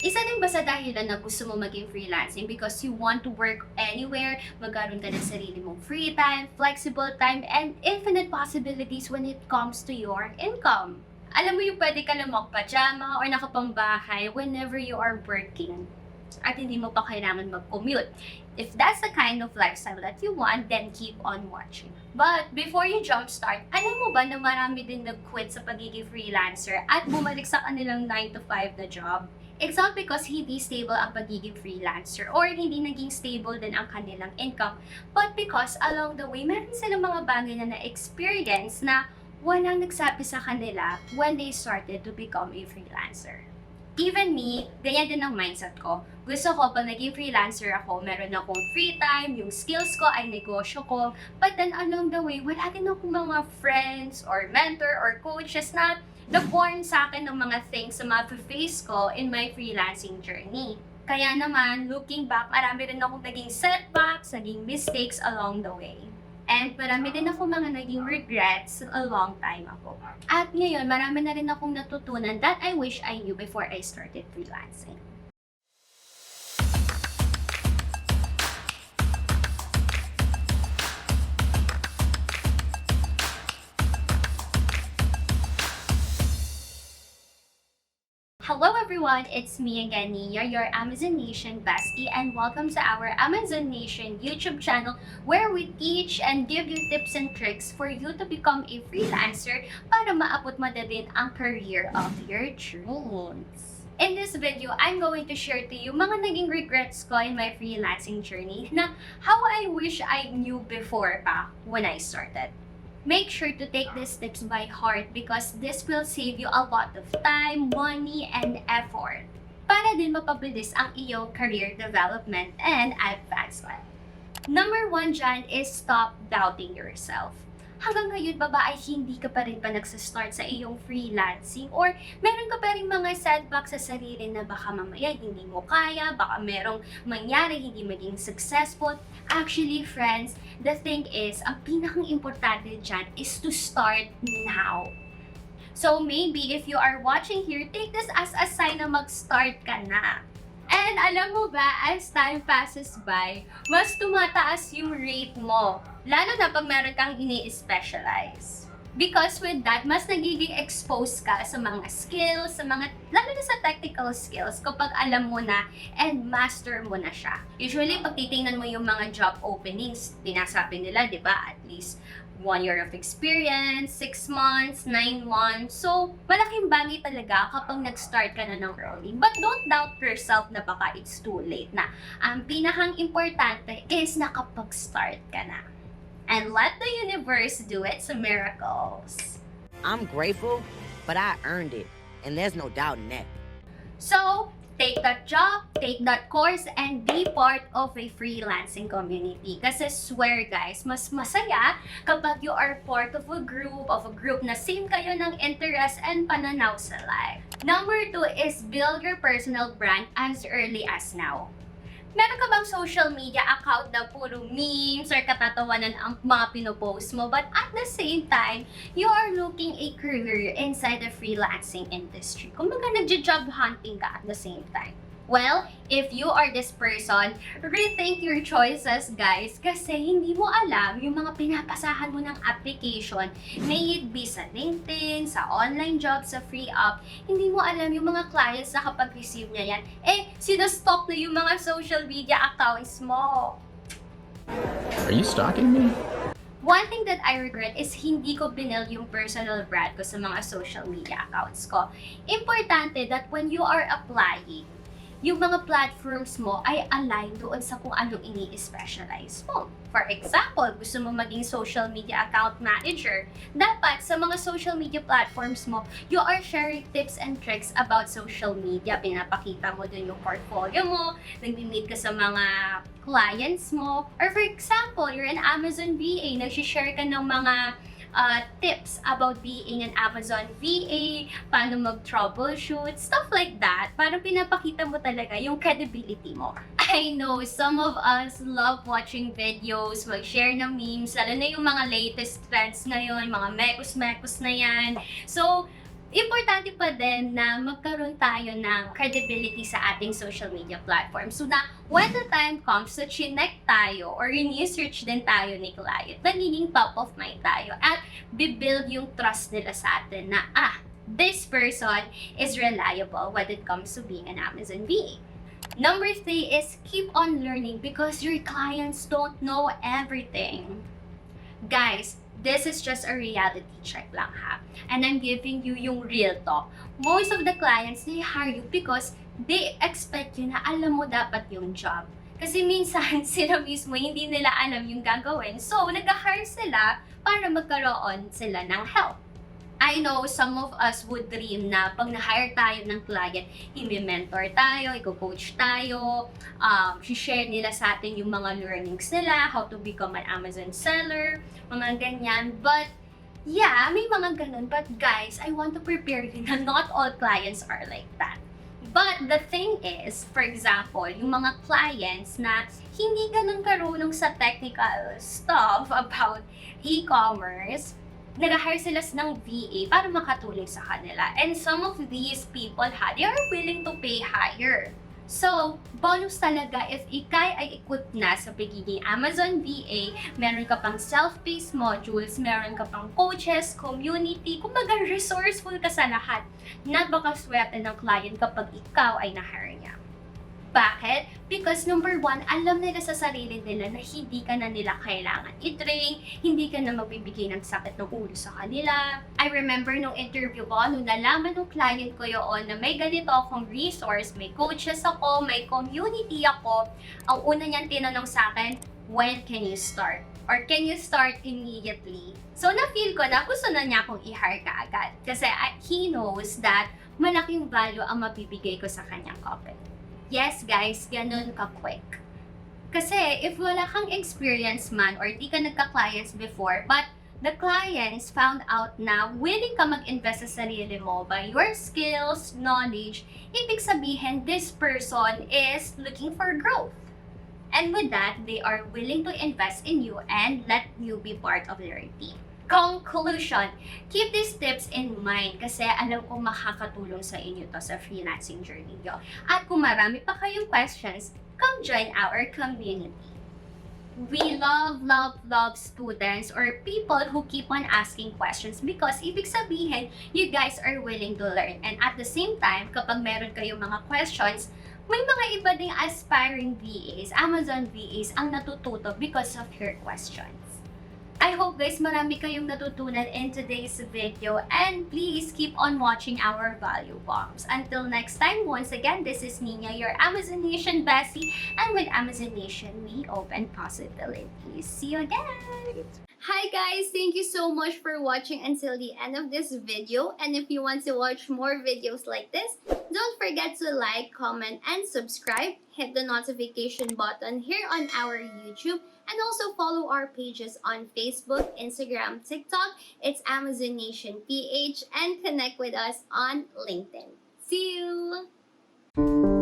Isa din ba sa dahilan na gusto mo maging freelancing because you want to work anywhere, magkaroon ka ng sarili mong free time, flexible time, and infinite possibilities when it comes to your income? Alam mo yung pwede ka lang mag-pajama or nakapangbahay whenever you are working at hindi mo pa kailangan mag-commute. If that's the kind of lifestyle that you want, then keep on watching. But before you jumpstart, alam mo ba na marami din nag-quit sa pagiging freelancer at bumalik sa kanilang 9 to 5 na job? It's not because hindi stable ang pagiging freelancer or hindi naging stable din ang kanilang income, but because along the way, meron silang mga bagay na na-experience na walang nagsabi sa kanila when they started to become a freelancer. Even me, ganyan din ang mindset ko. Gusto ko, pag naging freelancer ako, meron akong free time, yung skills ko ay negosyo ko, but then along the way, wala din akong mga friends or mentor or coaches na nag-warn sa akin ng mga things na ma-face ko in my freelancing journey. Kaya naman, looking back, marami rin akong naging setbacks, naging mistakes along the way. And marami din ako mga naging regrets a long time ago. At ngayon, marami na rin akong natutunan that I wish I knew before I started freelancing. Hello everyone, it's me again, Niña, your Amazon Nation bestie, and welcome to our Amazon Nation YouTube channel where we teach and give you tips and tricks for you to become a freelancer para maabot mo na din ang career of your dreams. In this video, I'm going to share to you mga naging regrets ko in my freelancing journey na how I wish I knew before pa when I started. Make sure to take these tips by heart because this will save you a lot of time, money, and effort para din mapabilis ang iyong career development and advancement. Number 1 dyan is stop doubting yourself. Hanggang ngayon ba ay hindi ka pa rin nagsastart sa iyong freelancing or meron ka pa rin mga setbacks sa sarili na baka mamaya hindi mo kaya, baka merong mangyari hindi maging successful. Actually, friends, the thing is, ang pinakang importante dyan is to start now. So maybe if you are watching here, take this as a sign na mag-start ka na. And alam mo ba, as time passes by, mas tumataas yung rate mo. Lalo na pag meron kang ini-specialize. Because with that, mas nagiging exposed ka sa mga skills, lalo na sa technical skills, kapag alam mo na and master mo na siya. Usually, pag titingnan mo yung mga job openings, tinasabi nila, di ba, at least 1 year of experience, 6 months, 9 months. So, malaking bagay talaga kapag nag-start ka na ng early. But don't doubt yourself na baka it's too late na. Ang pinakang importante is nakapag-start ka na. And let the universe do its miracles. I'm grateful, but I earned it, and there's no doubt in that. So, take that job, take that course, and be part of a freelancing community. Kasi swear guys, mas masaya kapag you are part of a group na same kayo ng interest and pananaw sa life. Number 2 is build your personal brand as early as now. Meron ka bang social media account na puro memes or katatawanan ang mga pinopost mo, but at the same time, you are looking a career inside the freelancing industry? Kumbaga nagja-job hunting ka at the same time. Well, if you are this person, rethink your choices, guys, kasi hindi mo alam yung mga pinapasahan mo ng application, may it be sa LinkedIn, sa online job, sa free up, hindi mo alam yung mga clients na kapag receive niya yan, sinastop na yung mga social media accounts mo. Are you stalking me? One thing that I regret is hindi ko binuild yung personal brand ko sa mga social media accounts ko. Importante that when you are applying, yung mga platforms mo ay align doon sa kung anong ini-specialize mo. For example, gusto mo maging social media account manager, dapat sa mga social media platforms mo, you are sharing tips and tricks about social media. Pinapakita mo dun yung portfolio mo, nag-meet ka sa mga clients mo, or for example, you're an Amazon VA, nag-share ka ng mga tips about being an Amazon VA, paano mag-troubleshoot, stuff like that. Parang pinapakita mo talaga yung credibility mo. I know some of us love watching videos, mag-share ng memes, lalo na yung mga latest trends ngayon, mga mekos-mekos na yan. So, importante pa din na magkaroon tayo ng credibility sa ating social media platform. So na when the time comes to chinek tayo or research din tayo ni client, nagiging top of mind tayo at bibuild yung trust nila sa atin na this person is reliable when it comes to being an Amazon VA. Number 3 is keep on learning because your clients don't know everything. Guys, this is just a reality check lang ha. And I'm giving you yung real talk. Most of the clients, they hire you because they expect you na alam mo dapat yung job. Kasi minsan, sila mismo hindi nila alam yung gagawin. So, nag-hire sila para magkaroon sila ng help. I know some of us would dream na pag na-hire tayo ng client, i-mentor tayo, i-coach tayo, share nila sa atin yung mga learnings nila, how to become an Amazon seller, mga ganyan. But, yeah, may mga ganun. But guys, I want to prepare you na not all clients are like that. But the thing is, for example, yung mga clients na hindi ganun karunong sa technical stuff about e-commerce, nag-hire sila ng VA para makatulong sa kanila. And some of these people, they are willing to pay higher. So, bonus talaga if ikay ay equipped na sa pagiging Amazon VA, meron ka pang self-paced modules, meron ka pang coaches, community, kumbaga resourceful ka sa lahat. Napakaswerte ng client kapag ikaw ay na-hire niya. Bakit? Because number 1, alam nila sa sarili nila na hindi ka na nila kailangan i-train, hindi ka na magbibigay ng sakit ng ulo sa kanila. I remember nung interview ko, nung nalaman ng client ko yun na may ganito akong resource, may coaches ako, may community ako, ang una niyang tinanong sa akin, when can you start? Or can you start immediately? So na-feel ko na gusto na niya akong i-hire ka agad. Kasi he knows that malaking value ang mabibigay ko sa kanyang company. Yes guys, ganun ka-quick. Kasi if wala kang experience man or di ka nagka-clients before, but the clients found out na willing ka mag-invest sa sarili mo by your skills, knowledge, ibig sabihin this person is looking for growth. And with that, they are willing to invest in you and let you be part of their team. Conclusion, keep these tips in mind kasi alam ko makakatulong sa inyo to sa freelancing journey nyo. At kung marami pa kayong questions, come join our community. We love students or people who keep on asking questions because ibig sabihin, you guys are willing to learn. And at the same time, kapag meron kayong mga questions, may mga iba ding aspiring VAs, Amazon VAs ang natututo because of your questions. I hope guys marami kayong natutunan in today's video and please keep on watching our value bombs. Until next time, once again, this is Niña, your Amazon Nation bestie, and with Amazon Nation, we open possibilities. See you again! Hi guys! Thank you so much for watching until the end of this video, and if you want to watch more videos like this, don't forget to like, comment, and subscribe. Hit the notification button here on our YouTube, and also follow our pages on Facebook, Instagram, TikTok. It's Amazon Nation PH, and connect with us on LinkedIn. See you!